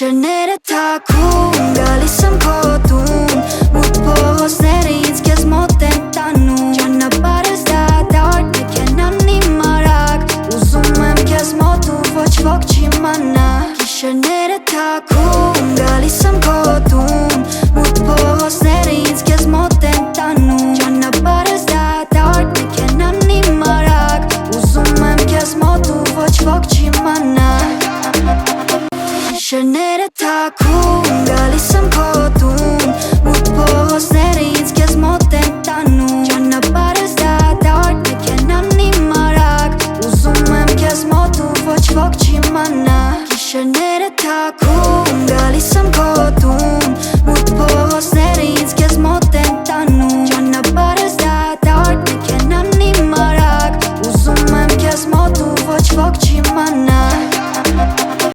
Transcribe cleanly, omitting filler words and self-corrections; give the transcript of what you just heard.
Գիշերները թաքուն, գալիս եմ քո տուն, մութ փողոցները ինձ քեզ մոտ են տանում, ճանապարհս դատարկ, մեքենան իմ արագ, ուզում եմ քեզ մոտ ու ոչ ոք չիմանա։ Գիշերները թաքուն, գալիս եմ քո տուն, մութ փողոցները ինձ քեզ մոտ են տանում, ճանապարհս դատարկ, մեքենան իմ արագ, ուզում եմ քեզ մոտ ու ոչ ոք չիմանա։ Գիշերները թաքուն, գալիս եմ քո տուն, մութ փողոցները ինձ քեզ մոտ են տանում, ճանապարհս դատարկ, մեքենան իմ արագ, ուզում եմ քեզ մոտ ու ոչ ոք չիմանա։ Գիշերները թաքուն